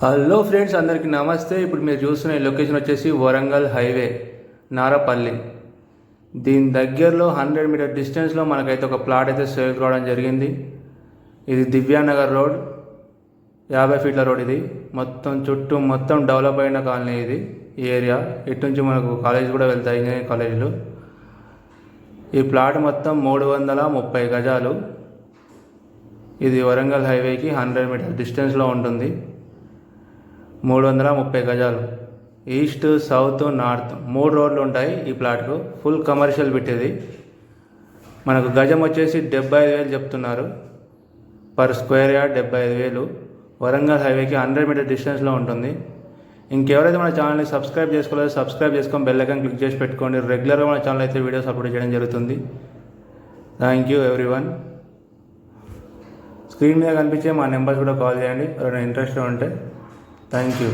Hello friends, అందరికీ నమస్తే. ఇప్పుడు మీరు చూస్తున్న ఈ లొకేషన్ వచ్చేసి వరంగల్ హైవే నారపల్లి. దీని దగ్గరలో 100 మీటర్ డిస్టెన్స్లో మనకైతే ఒక ప్లాట్ అయితే సేల్కి రావడం జరిగింది. ఇది దివ్యానగర్ రోడ్, 50 ఫీట్ల రోడ్. ఇది మొత్తం చుట్టూ మొత్తం డెవలప్ అయిన కాలనీ. ఇది ఈ ఏరియా ఇటు నుంచి మనకు కాలేజ్ కూడా వెళ్తాయి, ఇంజనీరింగ్ కాలేజీలు. ఈ ప్లాట్ మొత్తం 330 గజాలు. ఇది వరంగల్ హైవేకి 100 మీటర్ డిస్టెన్స్లో ఉంటుంది. 330 గజాలు. ఈస్ట్, సౌత్, నార్త్ 3 రోడ్లు ఉంటాయి ఈ ప్లాట్కు. ఫుల్ కమర్షియల్ పెట్టేది. మనకు గజం వచ్చేసి 75,000 చెప్తున్నారు. Per square yard 75,000. వరంగల్ హైవేకి 100 మీటర్ డిస్టెన్స్లో ఉంటుంది. ఇంకెవరైతే మన ఛానల్ని సబ్స్క్రైబ్ చేసుకోలేదో సబ్స్క్రైబ్ చేసుకొని బెల్ ఐకాన్ క్లిక్ చేసి పెట్టుకోండి. రెగ్యులర్గా మన ఛానల్ అయితే వీడియోస్ అప్లోడ్ చేయడం జరుగుతుంది. Thank you everyone. స్క్రీన్ మీద కనిపించే మా నెంబర్స్ కూడా కాల్ చేయండి ఎవరైనా ఇంట్రెస్ట్ ఉంటే. Thank you.